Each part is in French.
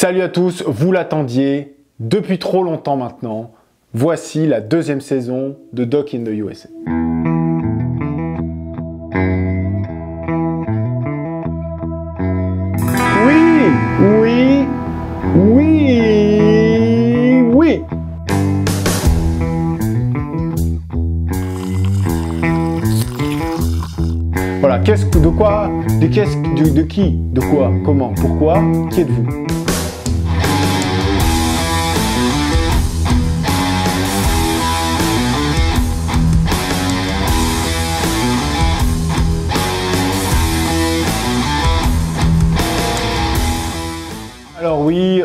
Salut à tous, vous l'attendiez depuis trop longtemps maintenant. Voici la deuxième saison de Doc in the USA. Oui. Voilà, de qui, de quoi, comment, pourquoi, qui êtes-vous? Alors oui,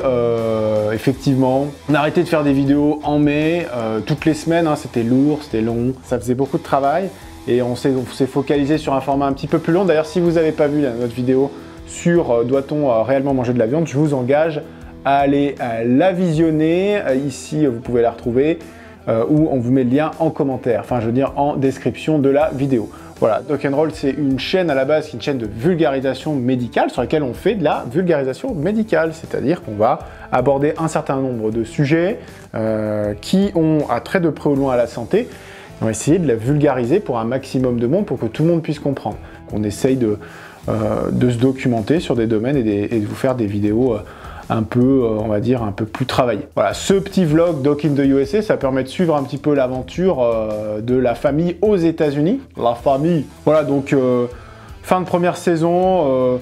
effectivement, on a arrêté de faire des vidéos en mai, toutes les semaines, hein, c'était lourd, c'était long, ça faisait beaucoup de travail et on s'est focalisé sur un format un petit peu plus long. D'ailleurs, si vous n'avez pas vu notre vidéo sur doit-on réellement manger de la viande, je vous engage à aller la visionner. Ici, vous pouvez la retrouver ou on vous met le lien en commentaire, enfin je veux dire en description de la vidéo. Voilà, Doc & Roll, c'est une chaîne à la base, qui est une chaîne de vulgarisation médicale sur laquelle on fait de la vulgarisation médicale, c'est-à-dire qu'on va aborder un certain nombre de sujets qui ont trait de près ou de loin à la santé. On va essayer de la vulgariser pour un maximum de monde, pour que tout le monde puisse comprendre. On essaye de se documenter sur des domaines et de vous faire des vidéos un peu, on va dire, un peu plus travaillées. Voilà, ce petit vlog Doc in the USA, ça permet de suivre un petit peu l'aventure de la famille aux États-Unis. La famille. Voilà, donc fin de première saison,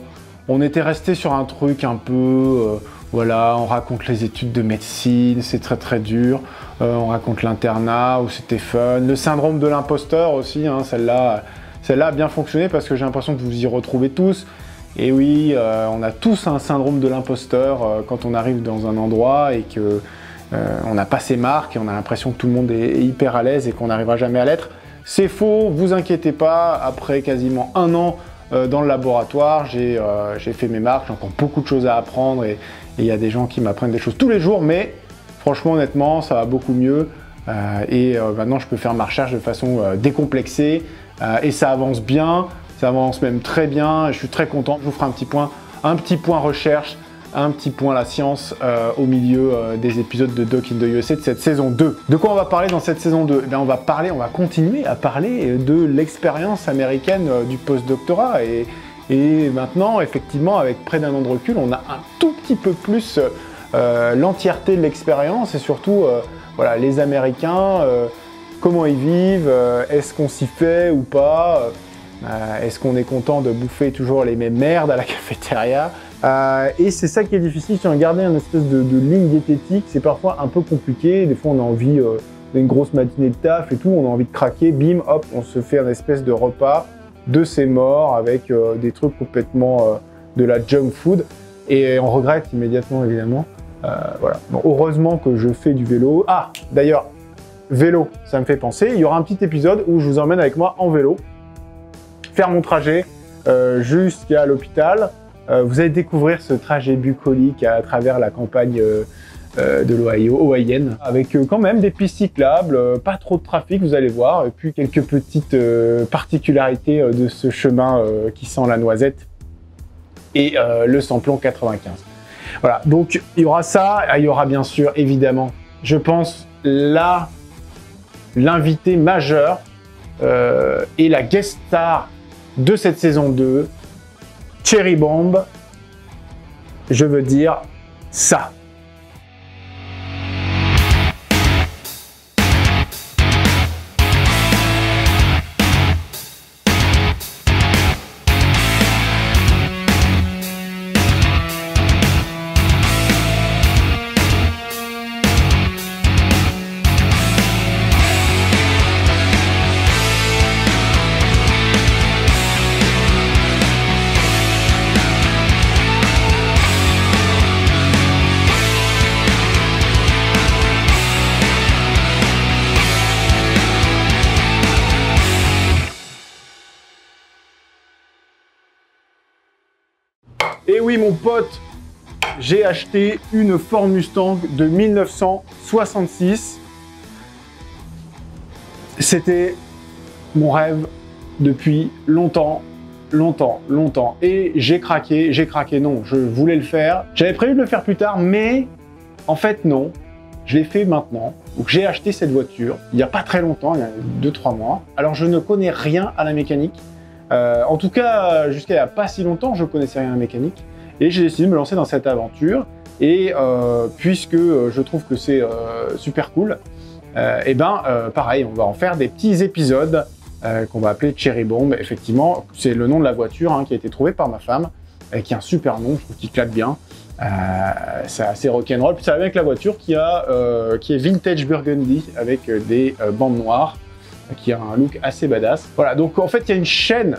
on était resté sur un truc un peu, voilà, on raconte les études de médecine, c'est très dur. On raconte l'internat où c'était fun. Le syndrome de l'imposteur aussi, hein, celle-là a bien fonctionné parce que j'ai l'impression que vous y retrouvez tous. Et oui, on a tous un syndrome de l'imposteur quand on arrive dans un endroit et que on n'a pas ses marques et on a l'impression que tout le monde est hyper à l'aise et qu'on n'arrivera jamais à l'être. C'est faux, vous inquiétez pas, après quasiment un an dans le laboratoire, j'ai fait mes marques, j'ai encore beaucoup de choses à apprendre et il y a des gens qui m'apprennent des choses tous les jours, mais franchement, honnêtement, ça va beaucoup mieux et maintenant je peux faire ma recherche de façon décomplexée et ça avance bien. Ça avance même très bien, je suis très content. Je vous ferai un petit point recherche, un petit point la science au milieu des épisodes de Doc in the USA de cette saison 2. De quoi on va parler dans cette saison 2? Eh bien, on va continuer à parler de l'expérience américaine du post-doctorat et maintenant, effectivement, avec près d'un an de recul, on a un tout petit peu plus l'entièreté de l'expérience et surtout, voilà, les Américains, comment ils vivent, est-ce qu'on s'y fait ou pas? Est-ce qu'on est content de bouffer toujours les mêmes merdes à la cafétéria? Et c'est ça qui est difficile, si on garder une espèce de ligne diététique, c'est parfois un peu compliqué. Des fois, on a envie d'une grosse matinée de taf et tout, on a envie de craquer, bim, hop, on se fait un espèce de repas de ses morts avec des trucs complètement de la junk food. Et on regrette immédiatement, évidemment. Voilà. Bon, heureusement que je fais du vélo. Ah, d'ailleurs, vélo, ça me fait penser, il y aura un petit épisode où je vous emmène avec moi en vélo, faire mon trajet jusqu'à l'hôpital. Vous allez découvrir ce trajet bucolique à travers la campagne de l'Ohio, hawaïenne, avec quand même des pistes cyclables, pas trop de trafic, vous allez voir, et puis quelques petites particularités de ce chemin qui sent la noisette et le samplon 95. Voilà, donc il y aura ça, il y aura bien sûr, évidemment, je pense, l'invité majeur et la guest star de cette saison 2, Cherry Bomb, je veux dire ça. Et oui mon pote, j'ai acheté une Ford Mustang de 1966. C'était mon rêve depuis longtemps. longtemps. Et j'ai craqué, non, je voulais le faire. J'avais prévu de le faire plus tard, mais en fait non, je l'ai fait maintenant. Donc j'ai acheté cette voiture il n'y a pas très longtemps, il y a 2-3 mois. Alors je ne connais rien à la mécanique. En tout cas, jusqu'à il n'y a pas si longtemps, je ne connaissais rien à la mécanique. Et j'ai décidé de me lancer dans cette aventure. Et puisque je trouve que c'est super cool, pareil, on va en faire des petits épisodes qu'on va appeler Cherry Bomb. Effectivement, c'est le nom de la voiture qui a été trouvé par ma femme, qui est un super nom, je trouve qu'il claque bien. C'est assez rock'n'roll. Puis ça va avec la voiture qui est vintage burgundy avec des bandes noires, qui a un look assez badass. Voilà, donc en fait il y a une chaîne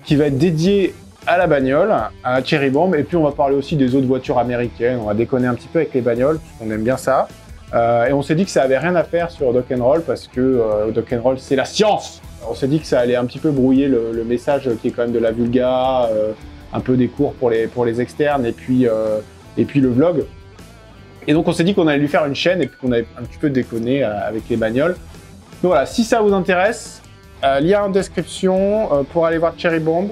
qui va être dédiée à la bagnole, à Cherry Bomb, et puis on va parler aussi des autres voitures américaines. On va déconner un petit peu avec les bagnoles, parce qu'on aime bien ça. Et on s'est dit que ça avait rien à faire sur Dock & Roll parce que Dock & Roll c'est la science. On s'est dit que ça allait un petit peu brouiller le message qui est quand même de la vulga, un peu des cours pour les externes et puis le vlog. Et donc on s'est dit qu'on allait lui faire une chaîne et puis qu'on allait un petit peu déconner avec les bagnoles. Donc voilà, si ça vous intéresse, lien en description pour aller voir Cherry Bomb.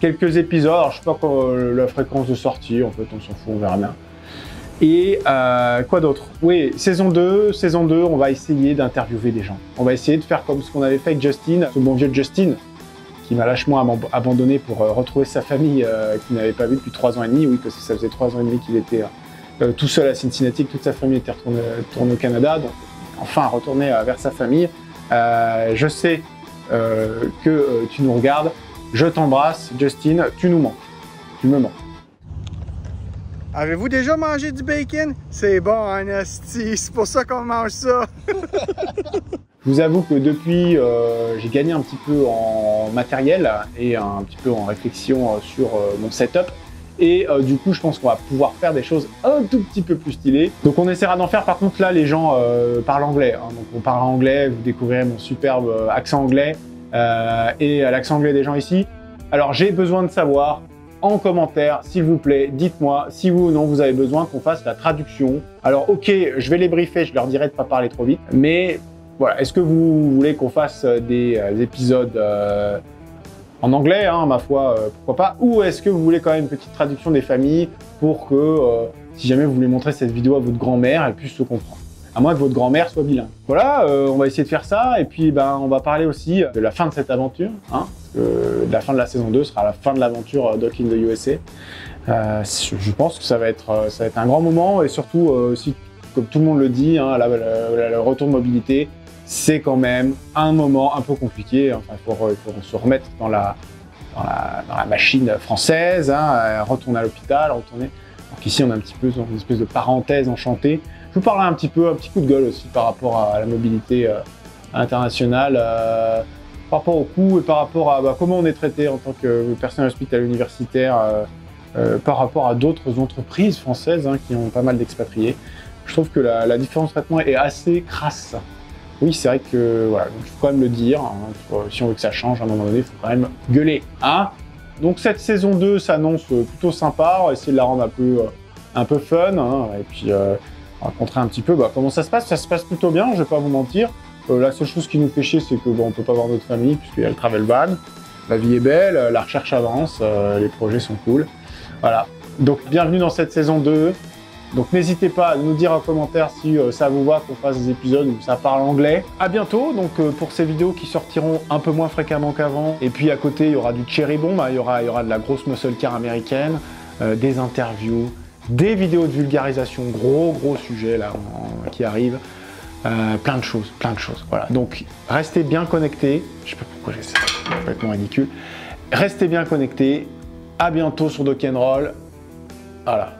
Quelques épisodes, alors je sais pas la fréquence de sortie, en fait on s'en fout, on verra bien. Et quoi d'autre? Oui, saison 2, on va essayer d'interviewer des gens. On va essayer de faire comme ce qu'on avait fait avec Justin, ce bon vieux Justin, qui m'a lâchement abandonné pour retrouver sa famille qu'il n'avait pas vu depuis 3 ans et demi. Oui, parce que ça faisait 3 ans et demi qu'il était tout seul à Cincinnati, que toute sa famille était retournée au Canada, donc enfin retourner vers sa famille. Je sais que tu nous regardes, je t'embrasse, Justin, tu nous manques, tu me manques. Avez-vous déjà mangé du bacon? C'est bon, hein, asti, c'est pour ça qu'on mange ça. Je vous avoue que depuis, j'ai gagné un petit peu en matériel et un petit peu en réflexion sur mon setup. Et du coup, je pense qu'on va pouvoir faire des choses un tout petit peu plus stylées. Donc on essaiera d'en faire. Par contre, là, les gens parlent anglais. Hein. Donc on parle anglais, vous découvrirez mon superbe accent anglais et l'accent anglais des gens ici. Alors j'ai besoin de savoir en commentaire, s'il vous plaît, dites-moi si vous ou non vous avez besoin qu'on fasse la traduction. Alors ok, je vais les briefer, je leur dirai de ne pas parler trop vite. Mais voilà, est-ce que vous voulez qu'on fasse des épisodes en anglais, hein, ma foi, pourquoi pas. Ou est-ce que vous voulez quand même une petite traduction des familles pour que, si jamais vous voulez montrer cette vidéo à votre grand-mère, elle puisse se comprendre. À moins que votre grand-mère soit bilingue. Voilà, on va essayer de faire ça. Et puis, on va parler aussi de la fin de cette aventure. Hein, parce que la fin de la saison 2 sera la fin de l'aventure Dock in the USA. Je pense que ça va être un grand moment. Et surtout, si, comme tout le monde le dit, hein, le retour de mobilité, c'est quand même un moment un peu compliqué. Enfin, il faut se remettre dans la machine française, hein, retourner à l'hôpital, retourner. Donc ici, on a un petit peu une espèce de parenthèse enchantée. Je vous parlerai un petit coup de gueule aussi par rapport à la mobilité internationale, par rapport au coût et par rapport à comment on est traité en tant que personnel hospitalier universitaire par rapport à d'autres entreprises françaises qui ont pas mal d'expatriés. Je trouve que la différence de traitement est assez crasse. Oui, c'est vrai que voilà, il faut quand même le dire. Hein, si on veut que ça change, à un moment donné, il faut quand même gueuler. Hein, donc cette saison 2 s'annonce plutôt sympa. On va essayer de la rendre un peu fun. Hein, et puis raconter un petit peu comment ça se passe. Ça se passe plutôt bien, je vais pas vous mentir. La seule chose qui nous fait chier, c'est que on peut pas voir notre famille puisqu'il y a le travel ban. La vie est belle, la recherche avance, les projets sont cool. Voilà. Donc bienvenue dans cette saison 2. Donc n'hésitez pas à nous dire en commentaire si ça vous va qu'on fasse des épisodes où ça parle anglais. À bientôt donc pour ces vidéos qui sortiront un peu moins fréquemment qu'avant. Et puis à côté il y aura du Cherry Bomb, il y aura de la grosse muscle car américaine, des interviews, des vidéos de vulgarisation, gros sujet là qui arrive. Plein de choses. Voilà. Donc restez bien connectés. Je sais pas pourquoi j'ai ça, c'est complètement ridicule. Restez bien connectés. À bientôt sur Dock & Roll. Voilà.